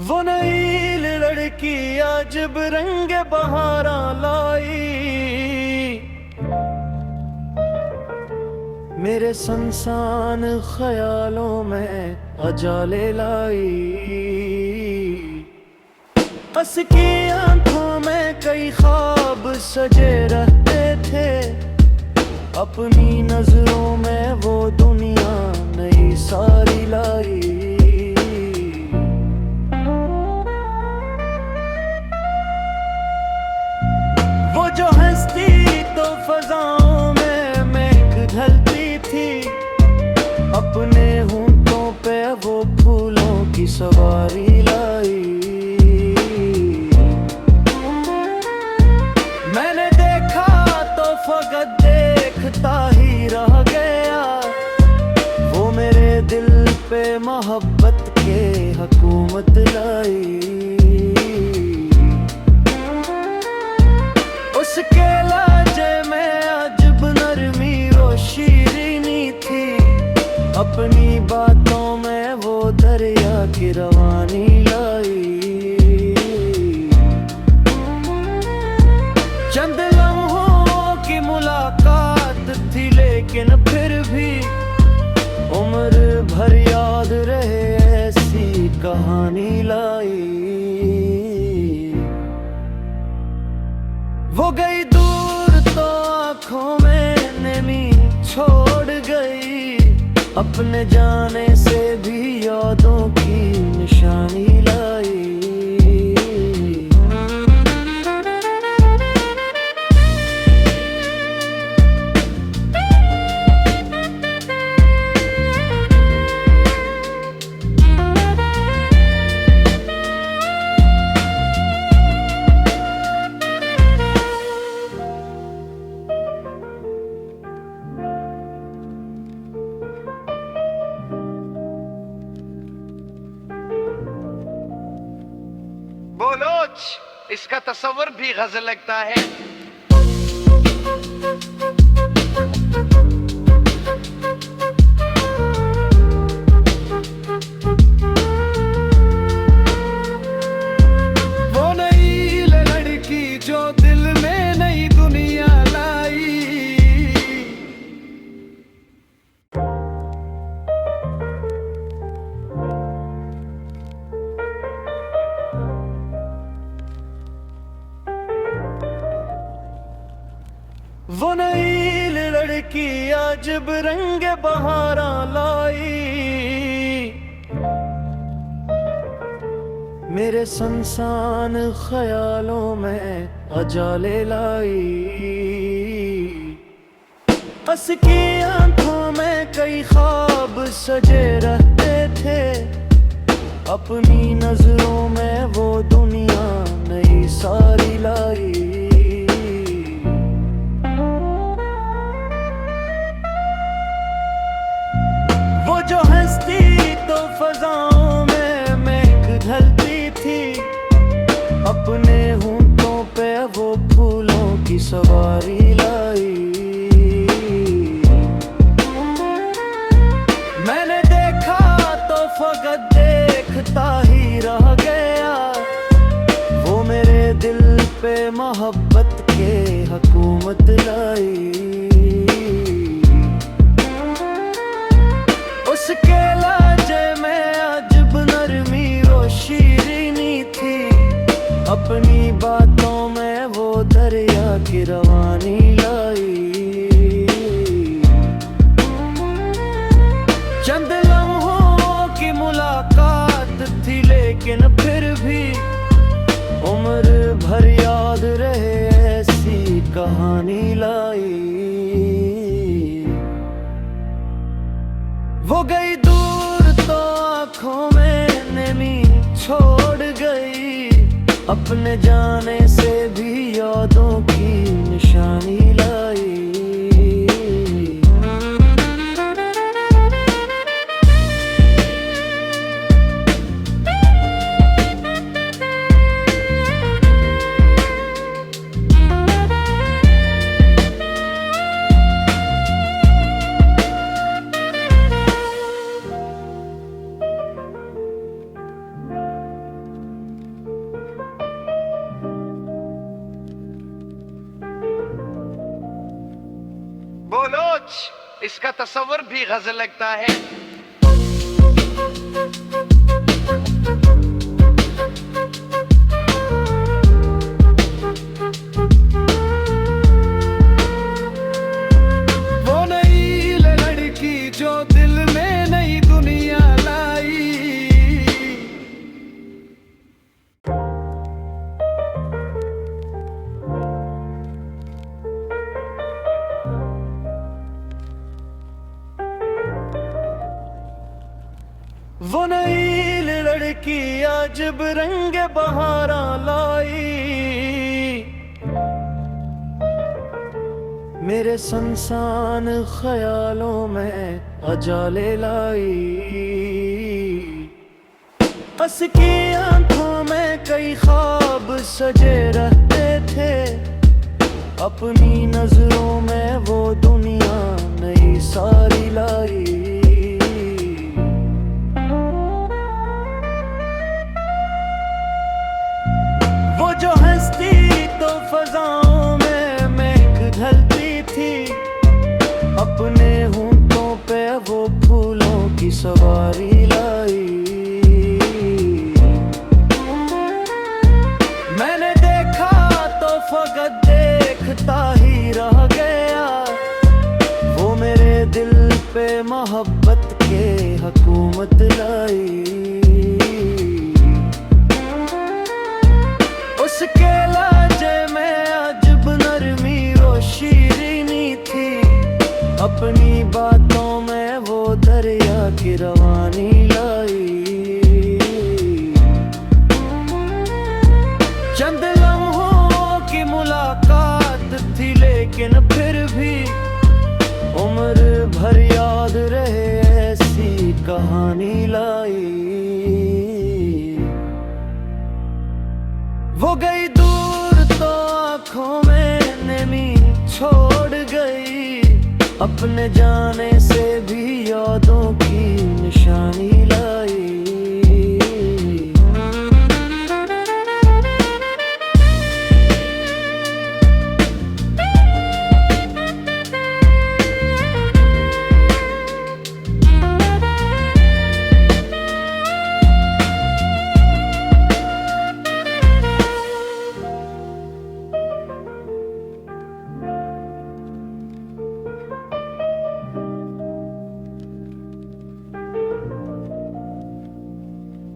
वो नई लड़की अजब रंग बहारा लाई, मेरे संसान ख्यालों में अजाले लाई। उसकी आंखों में कई ख्वाब सजे रहते थे, अपनी नजरों में वो दुनिया नई सारी लाई। वो जो हंसती तो फजाओं में महक ढलती थी, अपने होंठों पे वो फूलों की सवारी लाई। मैंने देखा तो फकत देखता ही रह गया, वो मेरे दिल पे मोहब्बत के हुकूमत लाई। उसके लहजे में अजब नरमी और शीरीनी थी, अपनी बातों में वो दरिया की रवानी लाई। चंद लम्हों की मुलाकात थी, लेकिन फिर भी उम्र भर याद रहे ऐसी कहानी लाई। वो गई दूर तो आँखों में नमी छोड़ गई, अपने जाने से भी यादों की निशानी लाई। बोलोच, इसका तस्वर भी गजल लगता है। वो नई लड़की जो दिल में नई दुनिया लाई, वो नई लड़की अजब रंग बहारा लाई, मेरे संसान ख्यालों में अजाले लाई। उसकी आंखों में कई ख्वाब सजे रहते थे, अपनी नजरों में वो दुनिया नई सारी लाई। वो जो हंसती तो फजाओं में महक ढलती थी, अपने होंठों पे वो फूलों की सवारी लाई। मैंने देखा तो फकत देखता ही रह गया, वो मेरे दिल पे मोहब्बत के हुकूमत लाई। उसके लहजे में अजब नरमी और शीरीनी थी, अपनी बातों में वो दरिया की रवानी लाई। चंद लम्हों की मुलाकात थी, लेकिन फिर भी उम्र भर याद रहे ऐसी कहानी लाई। वो गई दूर तो आँखों में नमी छोड़ गई, अपने जाने से भी यादों की निशानी लाई। इसका तस्वर भी गजल लगता है। वो नई लड़की जो दिल में नई दुनिया लाई, वो नई लड़की अजब रंग बहारा लाई, मेरे संसान ख्यालों में अजाले लाई। हंस की आंखों में कई ख्वाब सजे रहते थे, अपनी नजरों में वो दुनिया नई सारी लाई। वो जो हंसती तो फजाओं में महक ढलती थी, अपने होंठों पे वो फूलों की सवारी लाई। मैंने देखा तो फकत देखता ही रह गया, वो मेरे दिल पे मोहब्बत के हुकूमत लाई। उसके लहजे में अजब नरमी और शीरीनी थी, अपनी बातों में वो दरिया की रवानी लाई। चंद लम्हों की मुलाकात थी, लेकिन फिर भी उम्र भर याद रहे ऐसी कहानी लाई। वो गई दूर तो आँखों में नमी छोड़ गई, अपने जाने से भी यादों की निशानी लाई।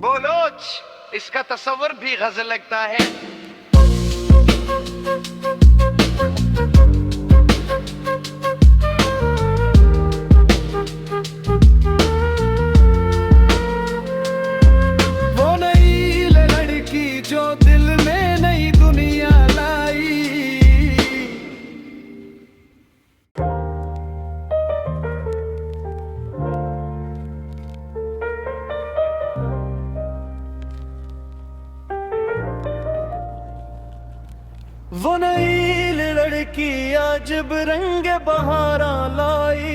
बोलोच, इसका तस्वर भी गजल लगता है। वो नई लड़की जो दिल में नई दुनिया लाई, वो नई लड़की अजब रंग बहारा लाई,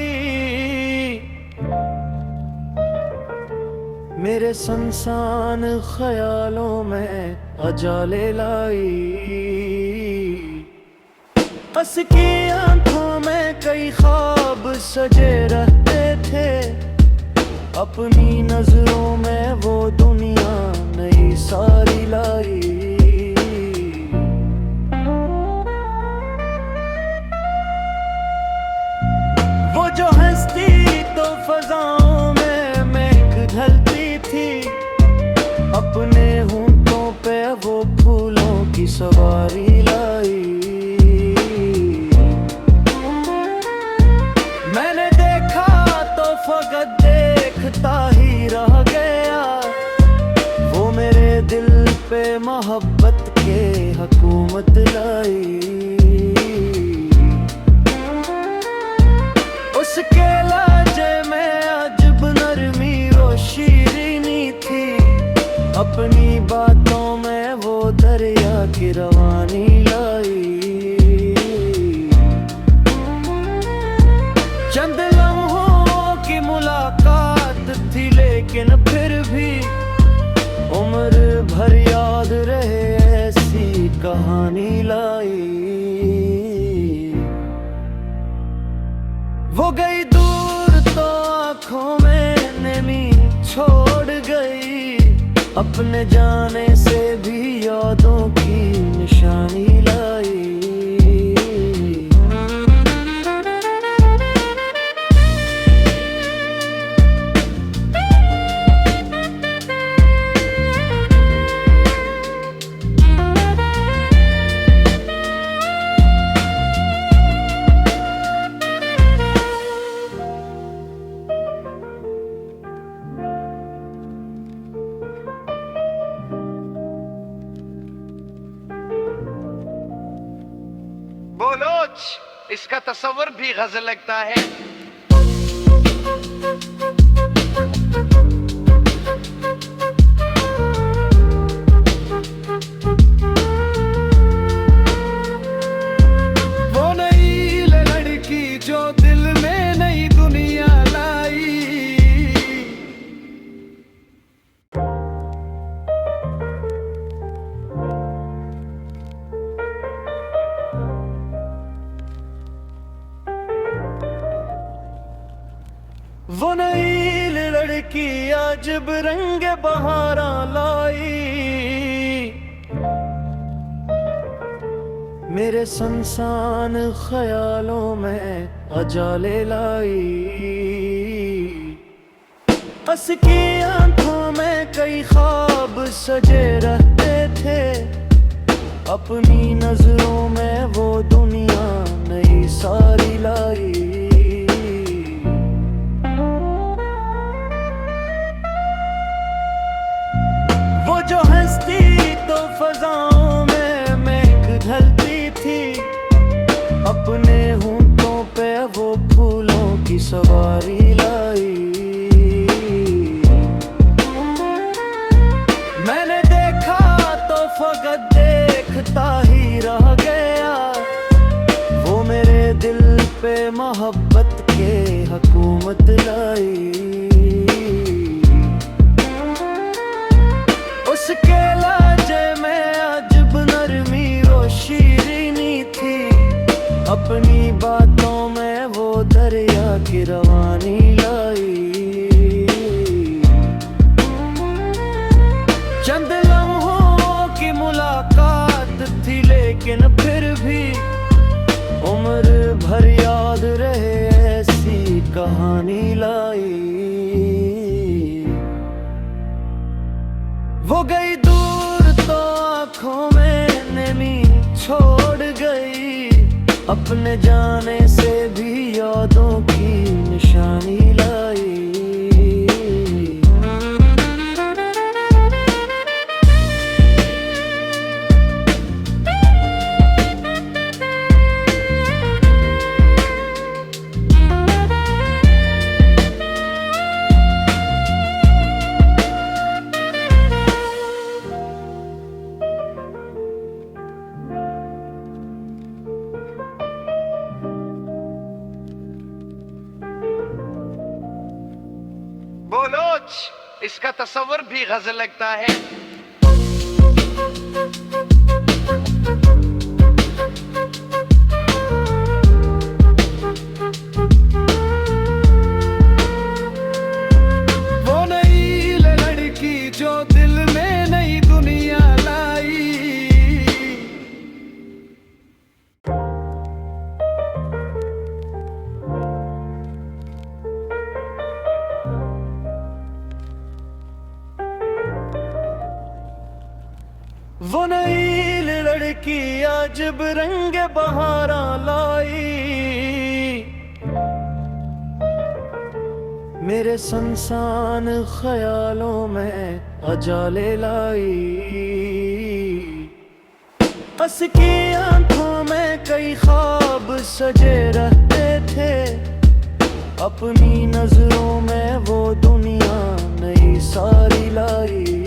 मेरे संसान ख्यालों में अजाले लाई। हंस की आंखों में कई ख्वाब सजे रहते थे, अपनी नजरों में वो दुनिया नई सारी लाई। वो जो हंसती तो फजाओं में महक ढलती थी, अपने होंठों पे वो फूलों की सवारी लाई। मैंने देखा तो फकत देखता ही रह गया, वो मेरे दिल पे मोहब्बत के हुकूमत लाई। उसके लहजे में अजब नरमी और शीरीनी थी, अपनी बातों में वो दरिया की रवानी लाई। चंद लम्हों की मुलाकात थी, लेकिन फिर भी उम्र भर याद रहे ऐसी कहानी लाई। वो गई दूर तो आंखों में नमी छोड़ गई, अपने जाने से भी यादों की निशानी लाई। बोलोच, इसका तस्वर भी गजल लगता है। वो नई लड़की जो दिल में नई दुनिया लाई, वो नई लड़की अजब रंग बहारा लाई, मेरे संसान ख्यालों में अजाले लाई। उसकी आंखों में कई ख्वाब सजे रहते थे, अपनी नजरों में वो दुनिया नई सारी लाई। वो जो हंसती तो फजाओं में महक ढलती थी, अपने होंठों पे वो फूलों की सवारी लाई। मैंने देखा तो फकत देखता ही रह गया, वो मेरे दिल पे मोहब्बत के हुकूमत लाई। उसके लहजे में अजब नरमी और शीरीनी थी, अपनी बातों में वो दरिया की रवानी लाई। चंद लम्हों की मुलाकात थी, लेकिन फिर भी उम्र भर याद रहे ऐसी कहानी लाई। वो गई दूर तो आंखों में नमी छोड़ गई, अपने जाने से भी यादों की निशानी लाई। बोलोच, इसका तस्वर भी गजल लगता है। वो नई लड़की जो दिल में नई दुनिया लाई, वो नई लड़की अजब रंग बहारा लाई, मेरे संसान ख्यालों में अजाले लाई। उसकी आंखों में कई ख्वाब सजे रहते थे, अपनी नजरों में वो दुनिया नई सारी लाई।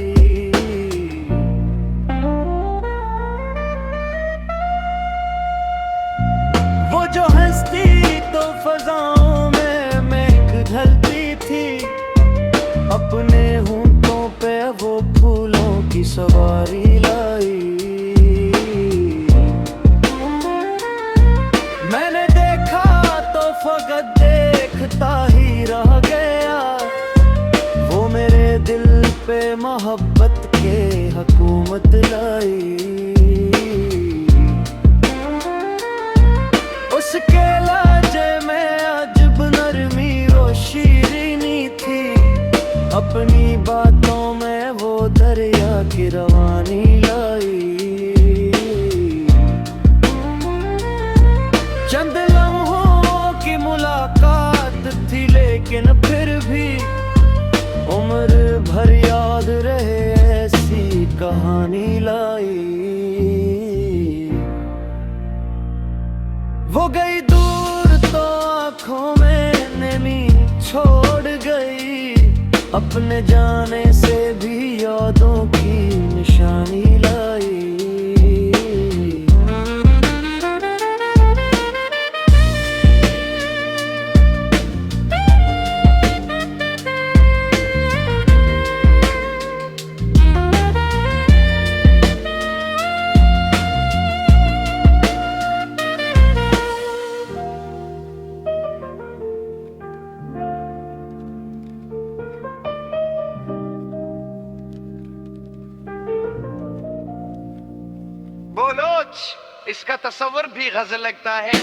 वो जो हंसती तो फजाओं में महक ढलती थी, अपने होंठों पे वो फूलों की सवारी लाई। मैंने देखा तो फकत वो गई दूर तो आंखों में नमी छोड़ गई, अपने जाने से भी यादों की निशानी लाई। बोलोच, इसका तस्वर भी गजल लगता है।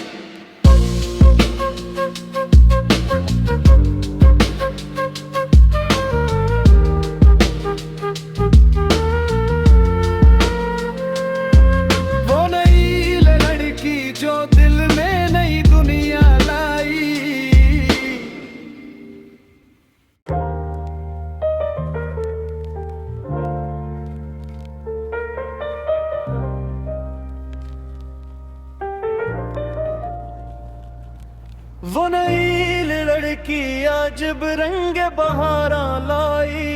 वो नई लड़की जो दिल में नई दुनिया लाई, वो नई लड़की अजब रंग बहारा लाई,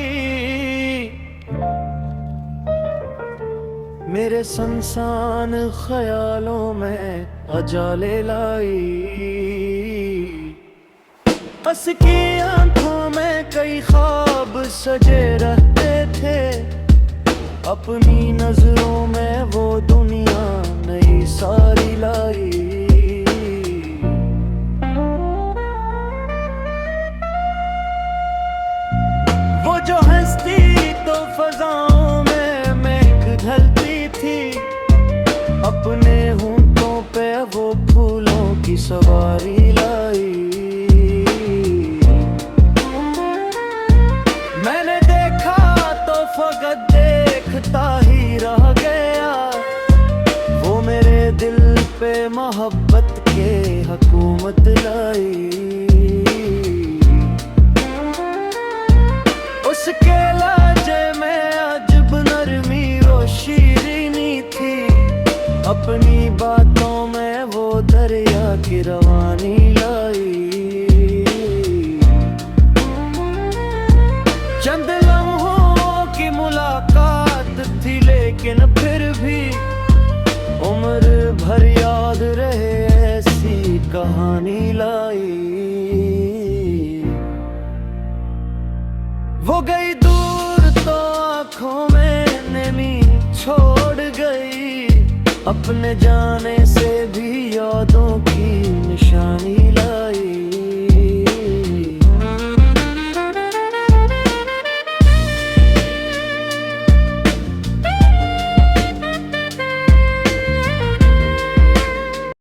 मेरे संसान ख्यालों में अजाले लाई। हंस की आंखों में कई ख्वाब सजे रहते थे, अपनी नजरों में वो दुनिया नई सारी लाई। वो जो हंसती तो फजाओं में महक ढलती थी, अपने होंठों पे वो फूलों की सवारी लाई। मैंने देखा तो फकत देखता ही रह गया, वो मेरे दिल पे मोहब्बत के हुकूमत लाई। उसके लहजे में अजब नरमी वो शीरीनी थी, अपनी बातों में वो दरिया की रवानी लाई। चंद लम्हों की मुलाकात थी लेकिन फिर भी उम्र भर याद रहे ऐसी कहानी लाई। वो गई दूर तो आंखों में नमी छोड़ गई, अपने जाने